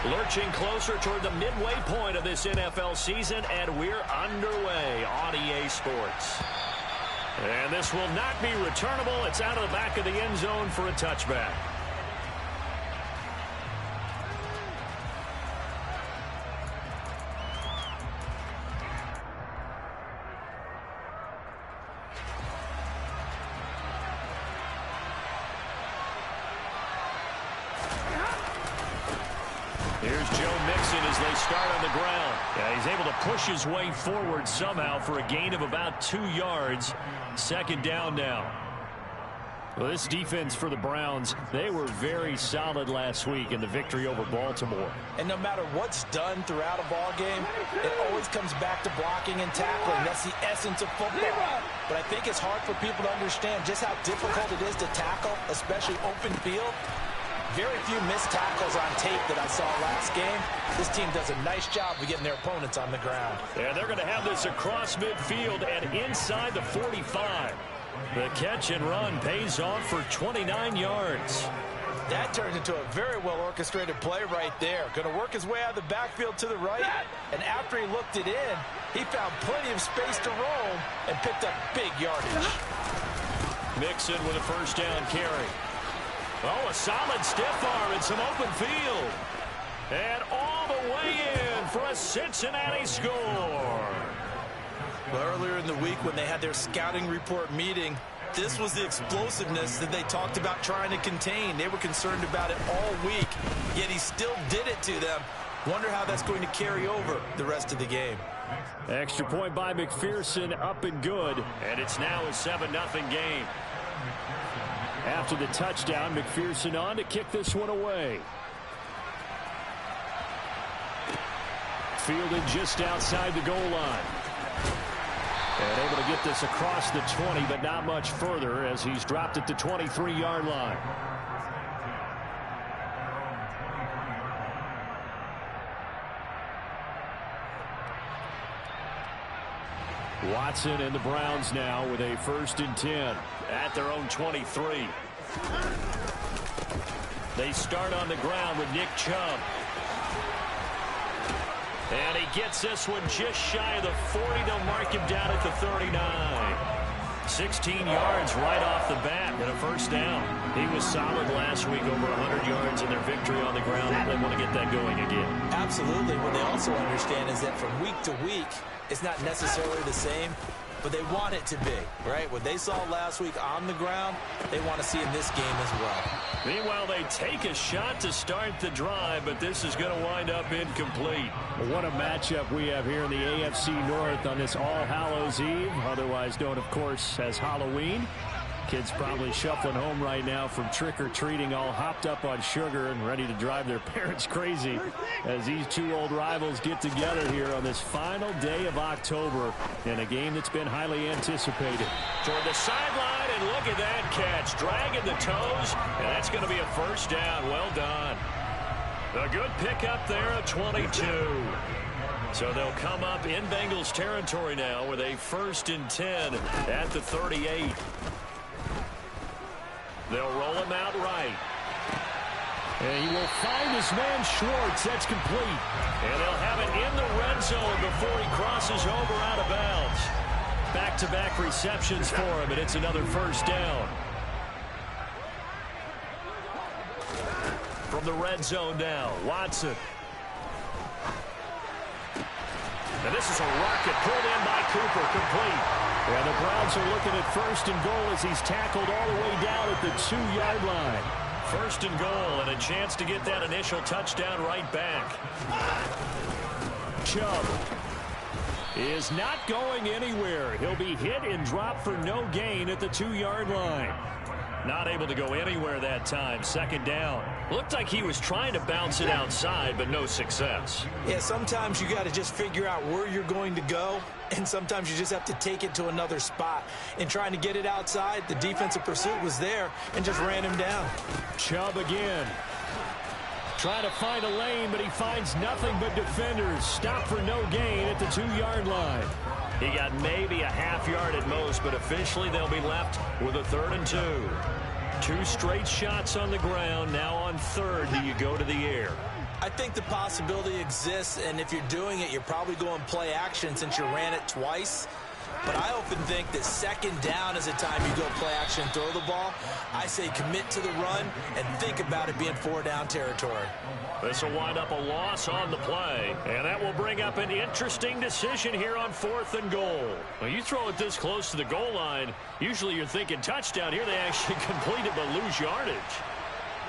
Lurching closer toward the midway point of this NFL season, and we're underway on EA Sports. And this will not be returnable. It's out of the back of the end zone for a touchback. Here's Joe Mixon as they start on the ground. Yeah, he's able to push his way forward somehow for a gain of about 2 yards. Second down now. Well, this defense for the Browns, they were very solid last week in the victory over Baltimore. And no matter what's done throughout a ball game, it always comes back to blocking and tackling. That's the essence of football. But I think it's hard for people to understand just how difficult it is to tackle, especially open field. Very few missed tackles on tape that I saw last game. This team does a nice job of getting their opponents on the ground. Yeah, they're going to have this across midfield and inside the 45. The catch and run pays off for 29 yards. That turned into a very well-orchestrated play right there. Going to work his way out of the backfield to the right. And after he looked it in, he found plenty of space to roam and picked up big yardage. Mixon with a first down carry. Oh, a solid stiff arm and some open field. And all the way in for a Cincinnati score. Well, earlier in the week when they had their scouting report meeting, this was the explosiveness that they talked about trying to contain. They were concerned about it all week, yet he still did it to them. Wonder how that's going to carry over the rest of the game. Extra point by McPherson, up and good. And it's now a 7-0 game. After the touchdown, McPherson on to kick this one away. Fielded just outside the goal line. And able to get this across the 20, but not much further as he's dropped at the 23-yard line. Watson and the Browns now with a 1st and 10 at their own 23. They start on the ground with Nick Chubb. And he gets this one just shy of the 40. They'll mark him down at the 39. 16 yards right off the bat and a first down. He was solid last week, over 100 yards in their victory on the ground. They want to get that going again. Absolutely. What they also understand is that from week to week, it's not necessarily the same, but they want it to be, right? What they saw last week on the ground, they want to see in this game as well. Meanwhile, they take a shot to start the drive, but this is going to wind up incomplete. What a matchup we have here in the AFC North on this All Hallows Eve, otherwise known, of course, as Halloween. Kids probably shuffling home right now from trick-or-treating, all hopped up on sugar and ready to drive their parents crazy as these two old rivals get together here on this final day of October in a game that's been highly anticipated. Toward the sideline, and look at that catch, dragging the toes, and that's going to be a first down. Well done. A good pickup there at 22. So they'll come up in Bengals territory now with a 1st and 10 at the 38. They'll roll him out right. And he will find his man Schwartz. That's complete. And they'll have it in the red zone before he crosses over out of bounds. Back-to-back receptions for him, and it's another first down. From the red zone now, Watson. And this is a rocket pulled in by Cooper, complete. And the Browns are looking at 1st and goal as he's tackled all the way down at the 2-yard line. 1st and goal and a chance to get that initial touchdown right back. Chubb is not going anywhere. He'll be hit and dropped for no gain at the 2-yard line. Not able to go anywhere that time. 2nd down. Looked like he was trying to bounce it outside, but no success. Yeah, sometimes you got to just figure out where you're going to go, and sometimes you just have to take it to another spot. In trying to get it outside, the defensive pursuit was there and just ran him down. Chubb again. Trying to find a lane, but he finds nothing but defenders. Stop for no gain at the 2-yard line. He got maybe a half yard at most, but officially they'll be left with a 3rd and 2. 2 straight shots on the ground. Now on 3rd, do you go to the air? I think the possibility exists, and if you're doing it, you're probably going play action since you ran it twice. But I often think that second down is a time you go play action and throw the ball. I say commit to the run and think about it being 4-down territory. This will wind up a loss on the play, and that will bring up an interesting decision here on 4th and goal. Well, you throw it this close to the goal line, usually you're thinking touchdown. Here they actually complete it but lose yardage.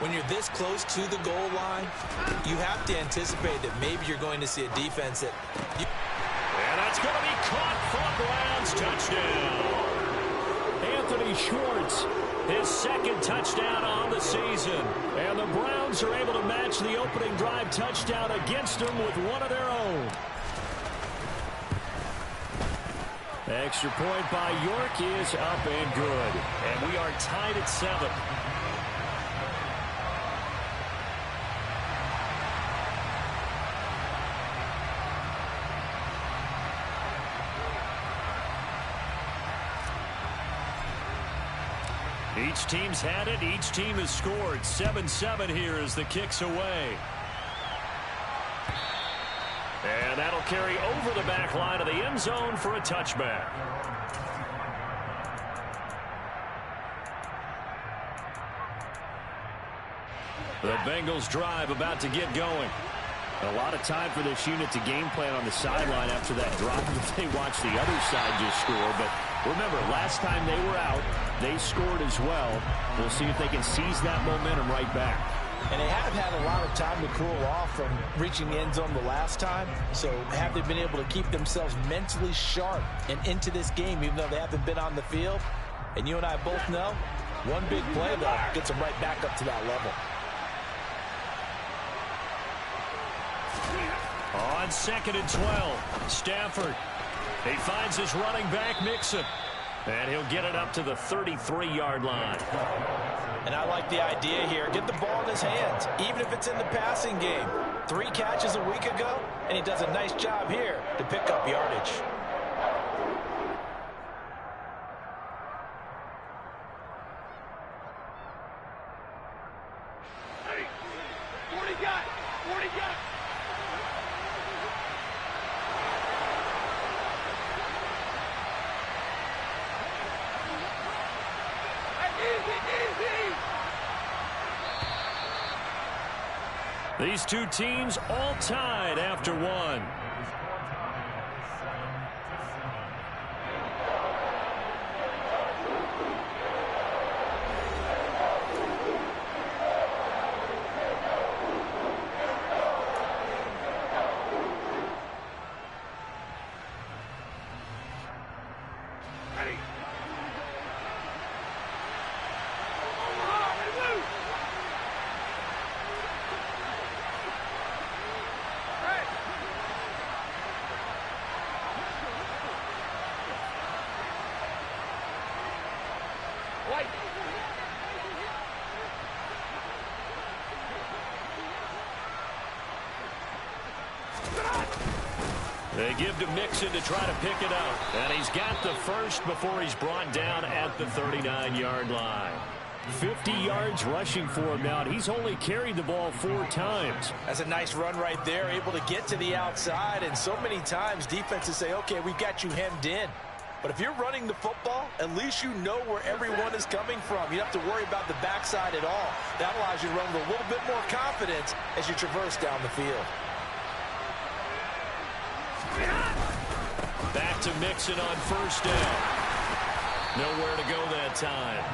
When you're this close to the goal line, you have to anticipate that maybe you're going to see a defense that... And that's going to be caught for a Browns touchdown. Anthony Schwartz, his second touchdown on the season. And the Browns are able to match the opening drive touchdown against them with one of their own. Extra point by York is up and good. And we are tied at 7. Each team's had it. Each team has scored. 7-7 here as the kick's away. And that'll carry over the back line of the end zone for a touchback. The Bengals drive about to get going. A lot of time for this unit to game plan on the sideline after that drive that they watched the other side just score. But remember, last time they were out, they scored as well. We'll see if they can seize that momentum right back. And they have had a lot of time to cool off from reaching the end zone the last time. So have they been able to keep themselves mentally sharp and into this game, even though they haven't been on the field? And you and I both know, one big play, though, gets them right back up to that level. On 2nd and 12, Stafford. He finds his running back, Mixon. And he'll get it up to the 33-yard line. And I like the idea here. Get the ball in his hands, even if it's in the passing game. 3 catches a week ago, and he does a nice job here to pick up yardage. These two teams all tied after one. They give to Mixon to try to pick it up. And he's got the first before he's brought down at the 39-yard line. 50 yards rushing for him now, and he's only carried the ball 4 times. That's a nice run right there, able to get to the outside. And so many times defenses say, okay, we've got you hemmed in. But if you're running the football, at least you know where everyone is coming from. You don't have to worry about the backside at all. That allows you to run with a little bit more confidence as you traverse down the field. Back to Mixon on first down. Nowhere to go that time.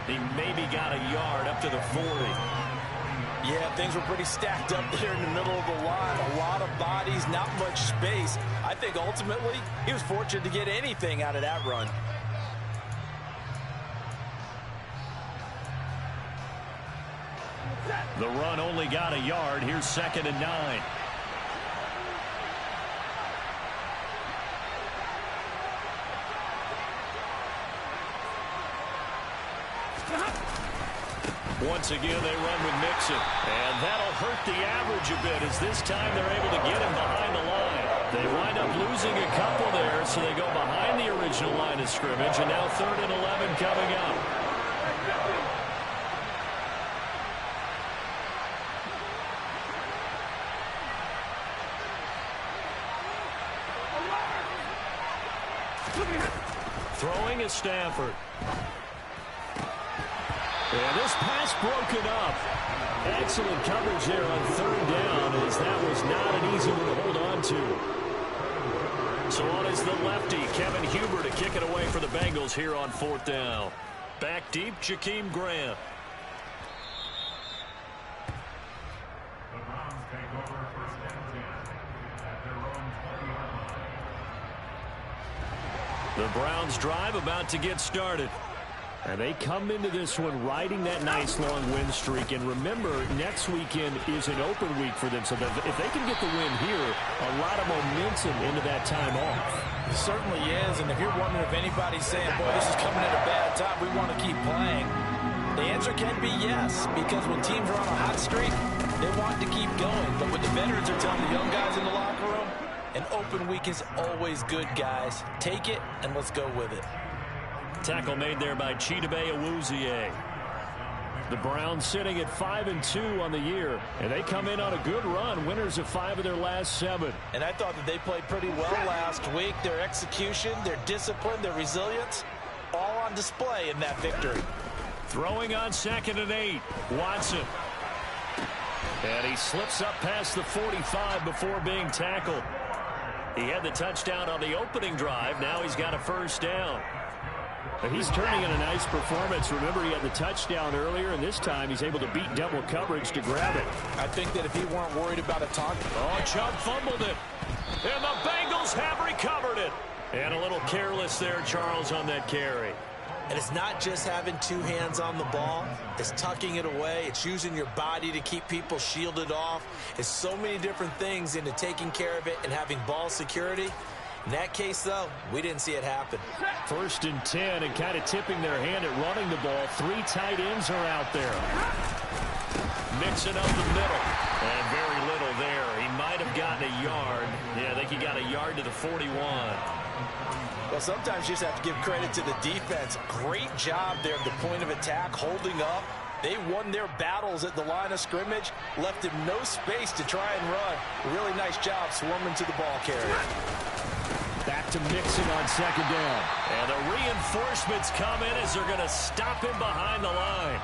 He maybe got a yard up to the 40. Yeah, things were pretty stacked up there in the middle of the line. A lot of bodies, not much space. I think ultimately he was fortunate to get anything out of that run. The run only got a yard. Here's 2nd and 9. Once again, they run with Mixon. And that'll hurt the average a bit as this time they're able to get him behind the line. They wind up losing a couple there, so they go behind the original line of scrimmage. And now 3rd and 11 coming up. Throwing is Stafford. And this pass broken up. Excellent coverage there on third down, as that was not an easy one to hold on to. So on is the lefty, Kevin Huber, to kick it away for the Bengals here on fourth down. Back deep, Jakeem Grant. The Browns drive about to get started. And they come into this one riding that nice long win streak. And remember, next weekend is an open week for them. So if they can get the win here, a lot of momentum into that time off. It certainly is. And if you're wondering if anybody's saying, boy, this is coming at a bad time, we want to keep playing, the answer can be yes. Because when teams are on a hot streak, they want to keep going. But what the veterans are telling the young guys in the locker room, an open week is always good, guys. Take it and let's go with it. Tackle made there by Chidobe Awuzie. The Browns sitting at 5-2 on the year, and they come in on a good run, winners of 5 of their last 7. And I thought that they played pretty well last week. Their execution, their discipline, their resilience, all on display in that victory. Throwing on 2nd and 8, Watson. And he slips up past the 45 before being tackled. He had the touchdown on the opening drive. Now he's got a first down. But he's turning in a nice performance. Remember, he had the touchdown earlier, and this time he's able to beat double coverage to grab it. I think that if he weren't worried about a target. Oh, Chubb fumbled it. And the Bengals have recovered it. And a little careless there, Charles, on that carry. And it's not just having 2 hands on the ball. It's tucking it away. It's using your body to keep people shielded off. It's so many different things into taking care of it and having ball security. In that case, though, we didn't see it happen. 1st and 10, and kind of tipping their hand at running the ball. 3 tight ends are out there. Mixing up the middle. And very little there. He might have gotten a yard. Yeah, I think he got a yard to the 41. Well, sometimes you just have to give credit to the defense. Great job there at the point of attack, holding up. They won their battles at the line of scrimmage, left him no space to try and run. Really nice job swarming to the ball carrier. Back to Mixon on 2nd down. And the reinforcements come in as they're going to stop him behind the line.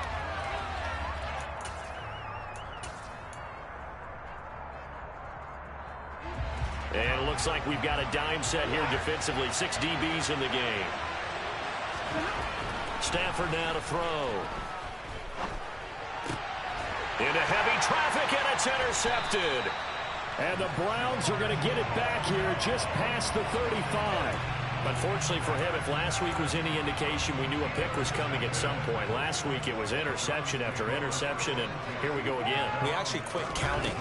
And it looks like we've got a dime set here defensively. 6 DBs in the game. Stafford now to throw. Into heavy traffic, and it's intercepted. And the Browns are going to get it back here just past the 35. Unfortunately for him, if last week was any indication, we knew a pick was coming at some point. Last week it was interception after interception, and here we go again. We actually quit counting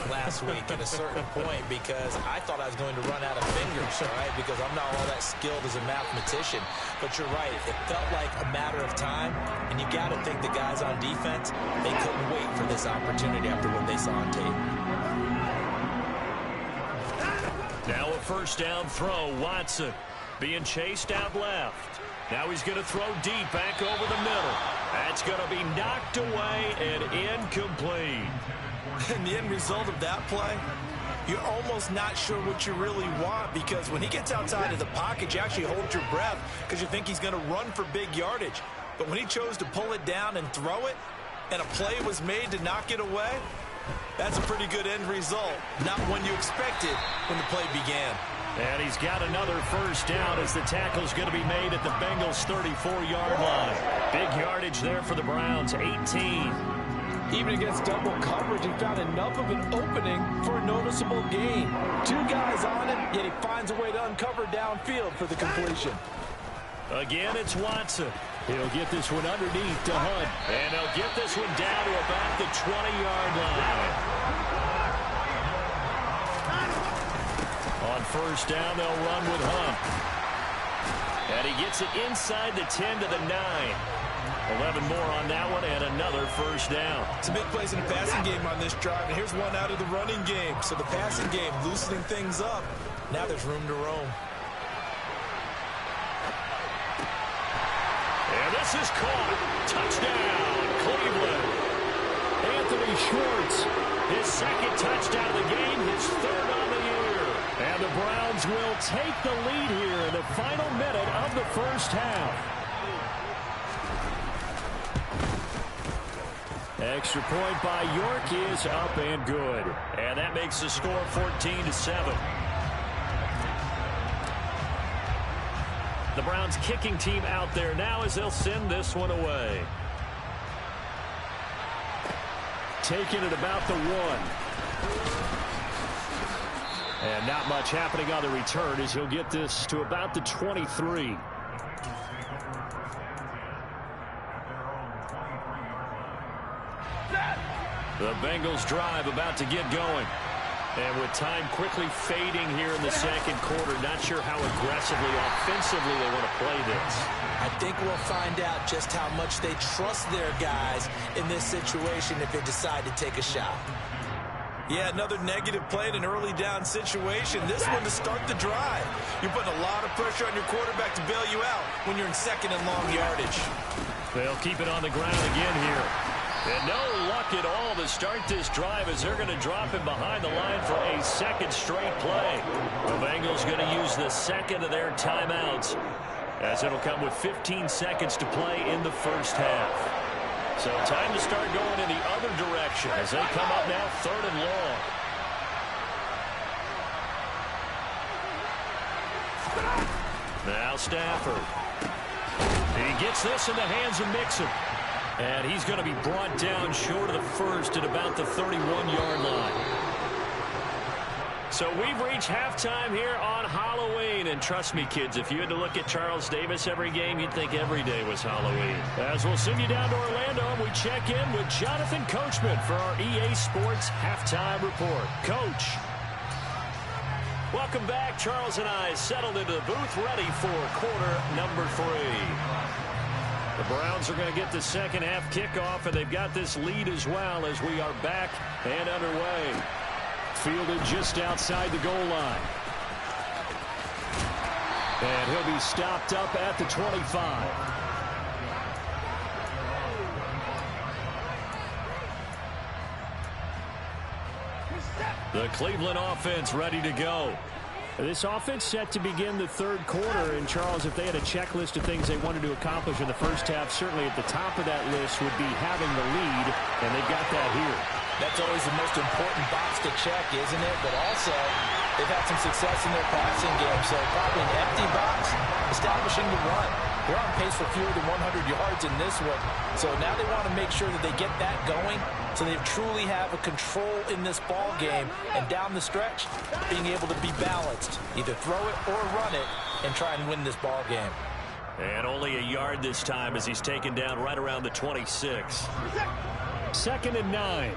last week at a certain point because I thought I was going to run out of fingers, all right, because I'm not all that skilled as a mathematician. But you're right, it felt like a matter of time, and you got to think the guys on defense, they couldn't wait for this opportunity after what they saw on tape. Now a first down throw, Watson. Being chased out left. Now he's going to throw deep back over the middle. That's going to be knocked away and incomplete. And the end result of that play, you're almost not sure what you really want, because when he gets outside of the pocket, you actually hold your breath because you think he's going to run for big yardage. But when he chose to pull it down and throw it, and a play was made to knock it away, that's a pretty good end result. Not one you expected when the play began. And he's got another first down as the tackle's going to be made at the Bengals' 34-yard line. Big yardage there for the Browns, 18. Even against double coverage, he found enough of an opening for a noticeable gain. 2 guys on him, yet he finds a way to uncover downfield for the completion. Again, it's Watson. He'll get this one underneath to Hunt. And he'll get this one down to about the 20-yard line. On first down, they'll run with Hunt. And he gets it inside the 10 to the 9. 11 more on that one, and another first down. Some big plays in the passing game on this drive, and here's one out of the running game. So the passing game loosening things up. Now there's room to roam. And this is caught. Touchdown, Cleveland. Anthony Schwartz, his 2nd touchdown of the game, his 3rd on the year. And the Browns will take the lead here in the final minute of the first half. Extra point by York is up and good. And that makes the score 14-7. The Browns kicking team out there now as they'll send this one away. Taking it about the 1. And not much happening on the return as he'll get this to about the 23. The Bengals drive about to get going. And with time quickly fading here in the second quarter, not sure how aggressively, offensively they want to play this. I think we'll find out just how much they trust their guys in this situation if they decide to take a shot. Yeah, another negative play in an early down situation. This one to start the drive. You're putting a lot of pressure on your quarterback to bail you out when you're in second and long yardage. They'll keep it on the ground again here. And no luck at all to start this drive as they're going to drop him behind the line for a second straight play. The Bengals going to use the second of their timeouts as it'll come with 15 seconds to play in the first half. So time to start going in the other direction as they come up now third and long. Now Stafford. He gets this in the hands of Mixon. And he's going to be brought down short of the first at about the 31-yard line. So we've reached halftime here on Halloween. And trust me, kids, if you had to look at Charles Davis every game, you'd think every day was Halloween. As we'll send you down to Orlando, and we check in with Jonathan Coachman for our EA Sports Halftime Report. Coach. Welcome back. Charles and I settled into the booth ready for quarter number 3. The Browns are going to get the second half kickoff, and they've got this lead as well as we are back and underway. Fielded just outside the goal line. And he'll be stopped up at the 25. The Cleveland offense ready to go. This offense set to begin the third quarter. And, Charles, if they had a checklist of things they wanted to accomplish in the first half, certainly at the top of that list would be having the lead, and they've got that here. That's always the most important box to check, isn't it? But also, they've had some success in their passing game, so probably an empty box, establishing the run. They're on pace for fewer than 100 yards in this one. So now they want to make sure that they get that going so they truly have a control in this ball game. And down the stretch, being able to be balanced. Either throw it or run it and try and win this ball game. And only a yard this time as he's taken down right around the 26. 2nd and 9.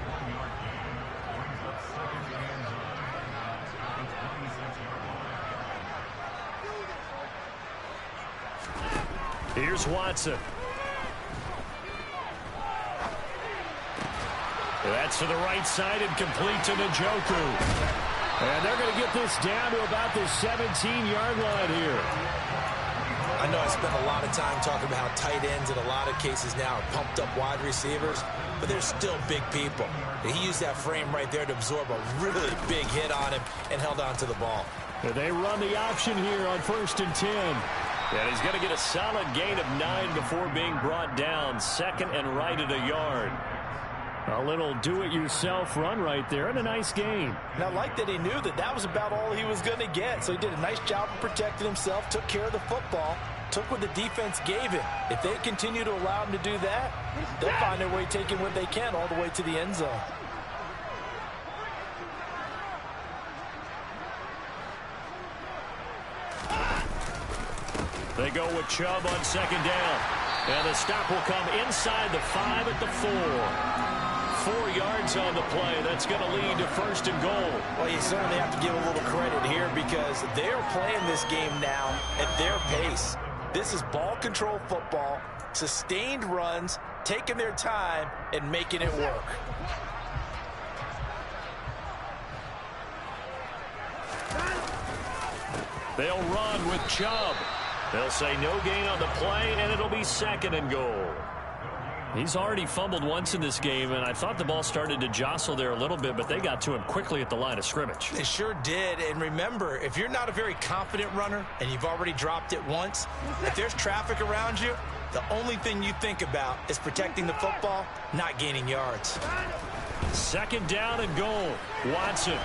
Here's Watson. That's to the right side and complete to Njoku. And they're going to get this down to about the 17-yard line here. I know I spent a lot of time talking about how tight ends in a lot of cases now are pumped up wide receivers, but they're still big people. He used that frame right there to absorb a really big hit on him and held on to the ball. They run the option here on 1st and 10. And he's going to get a solid gain of 9 before being brought down. 2nd and right at a yard. A little do-it-yourself run right there and a nice gain. And I like that he knew that that was about all he was going to get. So he did a nice job of protecting himself, took care of the football, took what the defense gave him. If they continue to allow him to do that, they'll find their way taking what they can all the way to the end zone. They go with Chubb on 2nd down. And the stop will come inside the 5 at the 4. 4 yards on the play. That's going to lead to 1st and goal. Well, you certainly have to give a little credit here because they're playing this game now at their pace. This is ball control football, sustained runs, taking their time, and making it work. They'll run with Chubb. They'll say no gain on the play, and it'll be 2nd and goal. He's already fumbled once in this game, and I thought the ball started to jostle there a little bit, but they got to him quickly at the line of scrimmage. They sure did. And remember, if you're not a very confident runner and you've already dropped it once, if there's traffic around you, the only thing you think about is protecting the football, not gaining yards. Second down and goal. Watson.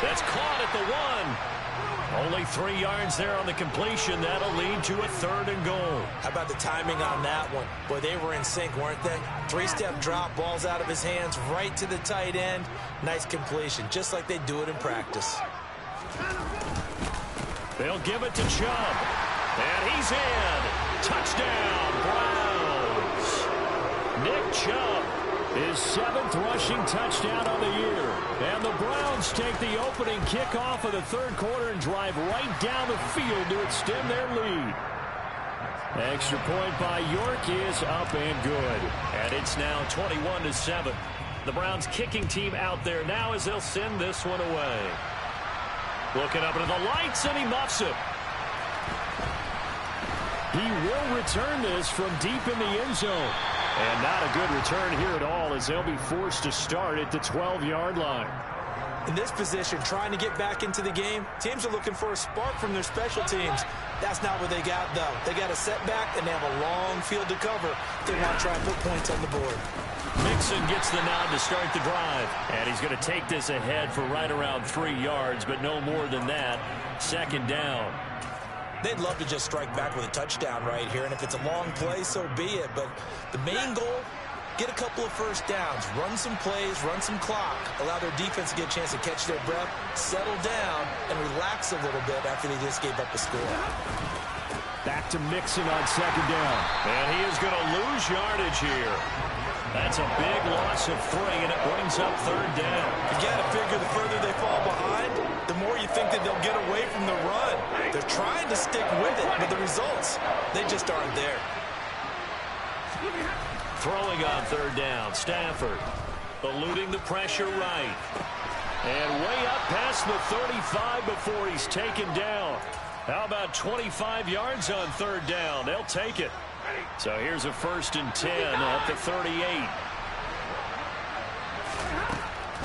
That's caught at the 1. Only 3 yards there on the completion. That'll lead to a 3rd and goal. How about the timing on that one? Boy, they were in sync, weren't they? 3-step drop, balls out of his hands, right to the tight end. Nice completion, just like they do it in practice. They'll give it to Chubb. And he's in. Touchdown, Browns. Nick Chubb, his 7th rushing touchdown on the year. And the Browns take the opening kickoff of the 3rd quarter and drive right down the field to extend their lead. Extra point by York is up and good. And it's now 21-7. The Browns kicking team out there now as they'll send this one away. Looking up into the lights, and he muffs it. He will return this from deep in the end zone. And not a good return here at all, as they'll be forced to start at the 12-yard line. In this position, trying to get back into the game, teams are looking for a spark from their special teams. That's not what they got, though. They got a setback, and they have a long field to cover. They want to try and put points on the board. Mixon gets the nod to start the drive. And he's going to take this ahead for right around 3 yards, but no more than that. Second down. They'd love to just strike back with a touchdown right here, and if it's a long play, so be it. But the main goal, get a couple of first downs, run some plays, run some clock, allow their defense to get a chance to catch their breath, settle down, and relax a little bit after they just gave up a score. Back to Mixon on second down. And he is going to lose yardage here. That's a big loss of 3, and it brings up 3rd down. You got to figure the further they fall behind, the more you think that they'll get away from the run. They're trying to stick with it, but the results, they just aren't there. Throwing on 3rd down, Stafford eluding the pressure right. And way up past the 35 before he's taken down. How about 25 yards on 3rd down? They'll take it. So here's a 1st and 10 at the 38.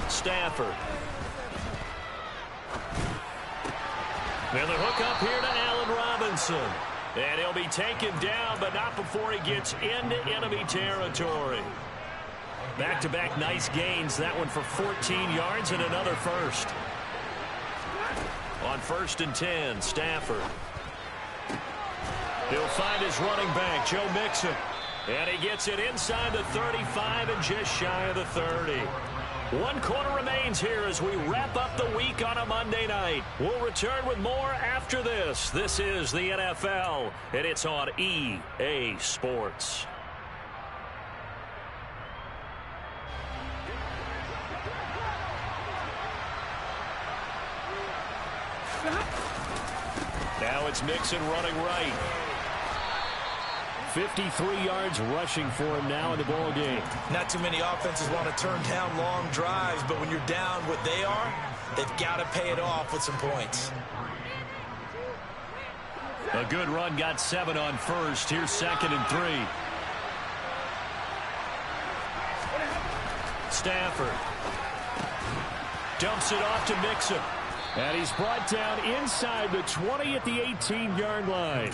Stafford. And the hook up here to Allen Robinson. And he'll be taken down, but not before he gets into enemy territory. Back-to-back nice gains. That one for 14 yards and another 1st. On 1st and 10, Stafford. He'll find his running back, Joe Mixon. And he gets it inside the 35 and just shy of the 30. 1 quarter remains here as we wrap up the week on a Monday night. We'll return with more after this. This is the NFL, and it's on EA Sports. Now it's Mixon running right. 53 yards rushing for him now in the ball game. Not too many offenses want to turn down long drives, but when you're down what they are, they've got to pay it off with some points. A good run, got 7 on 1st. Here's 2nd and 3. Stafford dumps it off to Mixon. And he's brought down inside the 20 at the 18-yard line.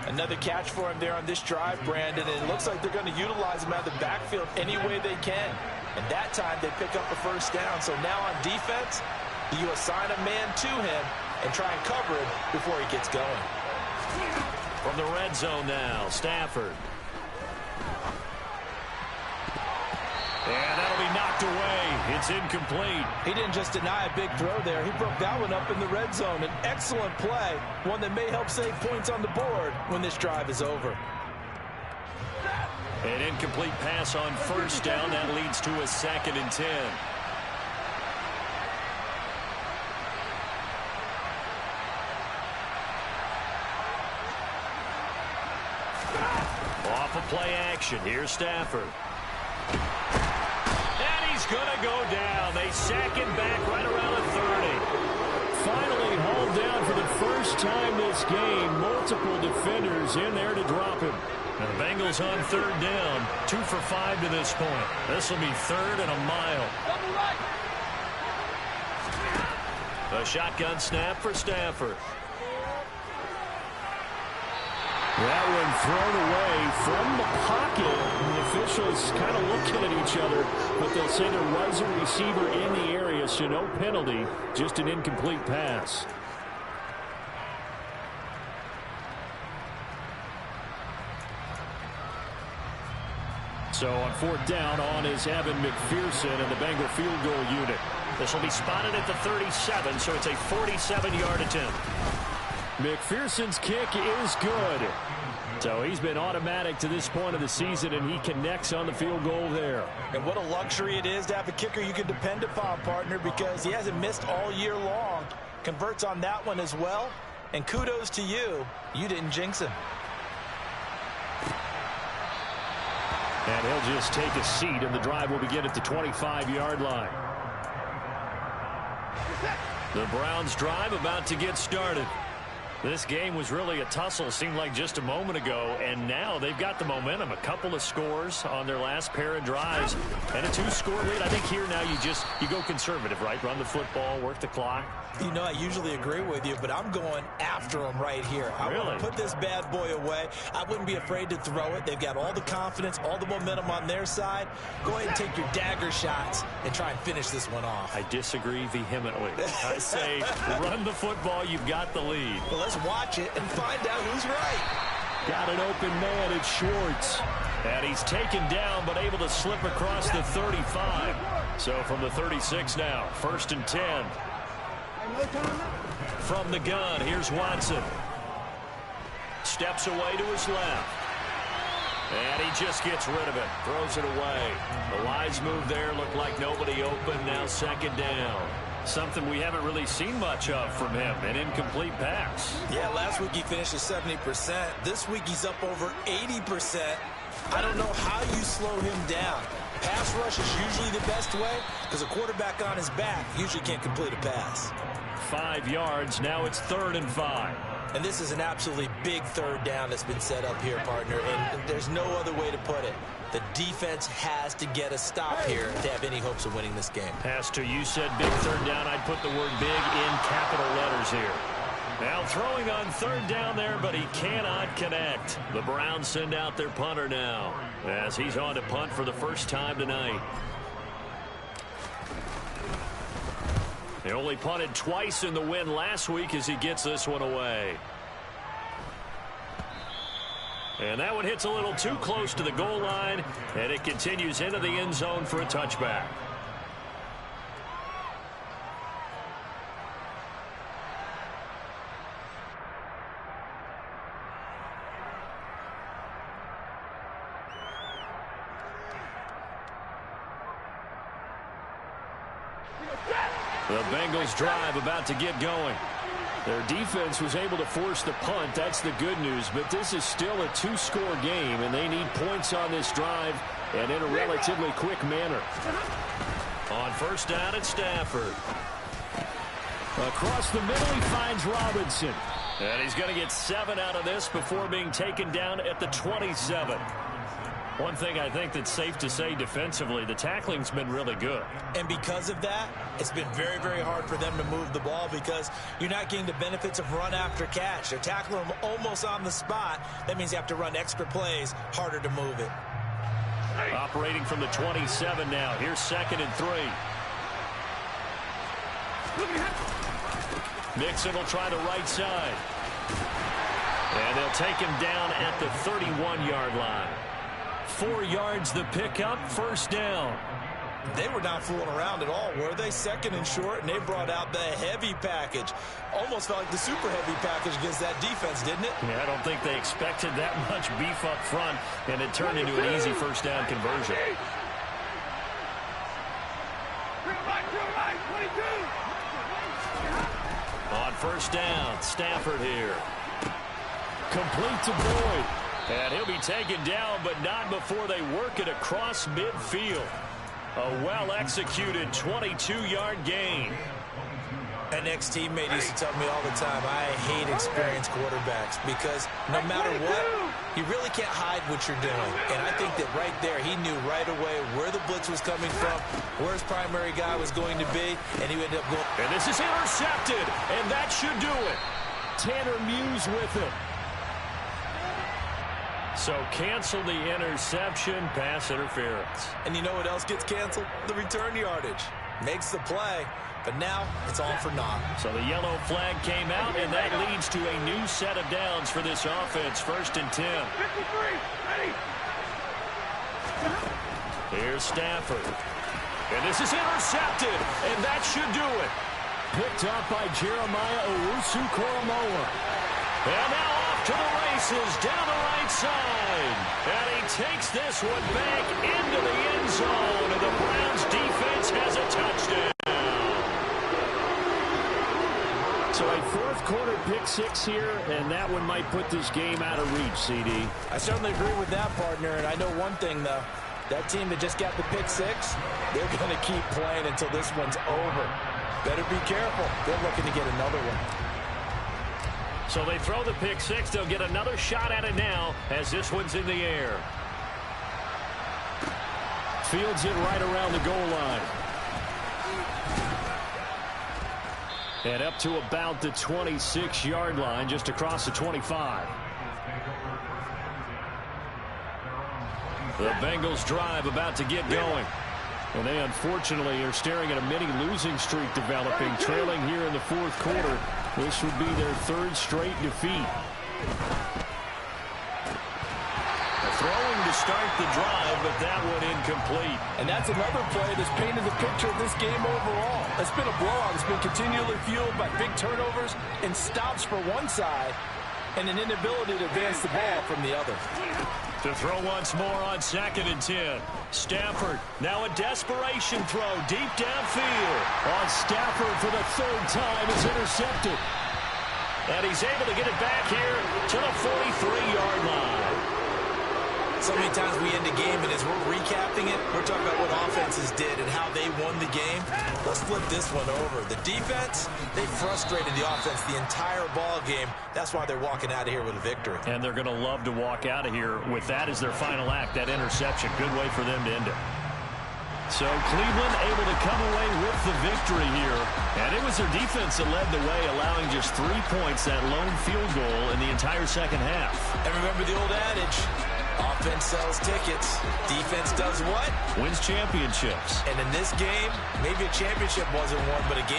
Another catch for him there on this drive, Brandon. And it looks like they're going to utilize him out of the backfield any way they can. And that time they pick up a 1st down. So now on defense, you assign a man to him and try and cover him before he gets going. From the red zone now, Stafford. And that'll be knocked away. It's incomplete. He didn't just deny a big throw there. He broke that one up in the red zone. An excellent play, one that may help save points on the board when this drive is over. An incomplete pass on 1st down. That leads to a 2nd and 10. Off of play action. Here's Stafford. And he's going to go down. They sack him back right around the 30. Finally hauled down for the first time this game. Multiple defenders in there to drop him. Now the Bengals on third down. 2 for 5 to this point. This will be 3rd and a mile. A shotgun snap for Stafford. That one thrown away from the pocket. The officials kind of looking at each other, but they'll say there was a receiver in the area, so no penalty, just an incomplete pass. So on 4th down, on is Evan McPherson and the Bengal field goal unit. This will be spotted at the 37, so it's a 47-yard attempt. McPherson's kick is good. So he's been automatic to this point of the season, and he connects on the field goal there. And what a luxury it is to have a kicker you can depend upon, partner, because he hasn't missed all year long. Converts on that one as well. And kudos to you. You didn't jinx him. And he'll just take a seat, and the drive will begin at the 25-yard line. The Browns drive about to get started. This game was really a tussle, seemed like just a moment ago, and now they've got the momentum. A couple of scores on their last pair of drives, and a 2-score lead. I think here now you go conservative, right? Run the football, work the clock. You know, I usually agree with you, but I'm going after him right here. I want to put this bad boy away. I wouldn't be afraid to throw it. They've got all the confidence, all the momentum on their side. Go ahead and take your dagger shots and try and finish this one off. I disagree vehemently. I say run the football. You've got the lead. Well, let's watch it and find out who's right. Got an open man at Schwartz. And he's taken down, but able to slip across the 35. So from the 36 now, 1st and 10. From the gun, here's Watson. Steps away to his left. And he just gets rid of it. Throws it away. The wise move there looked like nobody open. Now 2nd down. Something we haven't really seen much of from him. An incomplete pass. Yeah, last week he finished at 70%. This week he's up over 80%. I don't know how you slow him down. Pass rush is usually the best way because a quarterback on his back usually can't complete a pass. 5 yards. Now it's 3rd and 5. And this is an absolutely big 3rd down that's been set up here, partner. And there's no other way to put it. The defense has to get a stop here to have any hopes of winning this game. Pastor, you said big 3rd down. I'd put the word big in capital letters here. Now throwing on 3rd down there, but he cannot connect. The Browns send out their punter now as he's on to punt for the first time tonight. They only punted twice in the win last week as he gets this one away. And that one hits a little too close to the goal line, and it continues into the end zone for a touchback. The Bengals drive about to get going. Their defense was able to force the punt. That's the good news. But this is still a 2-score game, and they need points on this drive and in a relatively quick manner. On 1st down at Stafford. Across the middle, he finds Robinson. And he's going to get 7 out of this before being taken down at the 27. One thing I think that's safe to say defensively, the tackling's been really good. And because of that, it's been very, very hard for them to move the ball because you're not getting the benefits of run after catch. They're tackling them almost on the spot. That means you have to run extra plays, harder to move it. Operating from the 27 now. Here's 2nd and 3. Mixon will try the right side. And they'll take him down at the 31-yard line. 4 yards the pickup, 1st down. They were not fooling around at all, were they? 2nd and short, and they brought out the heavy package. Almost felt like the super heavy package against that defense, didn't it? Yeah, I don't think they expected that much beef up front, and it turned into an easy 1st down conversion. On 1st down, Stafford here. Complete to Boyd. And he'll be taken down, but not before they work it across midfield. A well-executed 22-yard gain. An ex-teammate used to tell me all the time, I hate experienced quarterbacks because no matter what, You really can't hide what you're doing. And I think that right there, he knew right away where the blitz was coming from, where his primary guy was going to be, and he ended up going. And this is intercepted, and that should do it. Tanner Muse with it. So cancel the interception, pass interference. And you know what else gets canceled? The return yardage. Makes the play, but now it's all for naught. So the yellow flag came out, and that leads to a new set of downs for this offense. 1st and 10. 53, ready. Here's Stafford. And this is intercepted, and that should do it. Picked up by Jeremiah Owusu-Koramoah. And now off to the races down the right side. And he takes this one back into the end zone. And the Browns defense has a touchdown. So a 4th quarter pick 6 here, and that one might put this game out of reach, CD. I certainly agree with that, partner. And I know one thing, though. That team that just got the pick 6, they're going to keep playing until this one's over. Better be careful. They're looking to get another one. So they throw the pick 6. They'll get another shot at it now as this one's in the air. Fields it right around the goal line. And up to about the 26-yard line, just across the 25. The Bengals drive about to get going. And they unfortunately are staring at a mini losing streak developing, trailing here in the 4th quarter. This would be their 3rd straight defeat. Throwing to start the drive, but that one incomplete. And that's another play that's painted the picture of this game overall. It's been a blowout. It's been continually fueled by big turnovers and stops for one side and an inability to advance the ball from the other. To throw once more on 2nd and 10. Stafford, now a desperation throw deep downfield. On Stafford for the 3rd time is intercepted. And he's able to get it back here to the 43-yard line. So many times we end a game, and as we're recapping it, we're talking about what offenses did and how they won the game. Let's flip this one over. The defense, they frustrated the offense the entire ball game. That's why they're walking out of here with a victory. And they're going to love to walk out of here with that as their final act, that interception. Good way for them to end it. So Cleveland able to come away with the victory here. And it was their defense that led the way, allowing just 3 points, that lone field goal in the entire second half. And remember the old adage, offense sells tickets. Defense does what? Wins championships. And in this game, maybe a championship wasn't won, but a game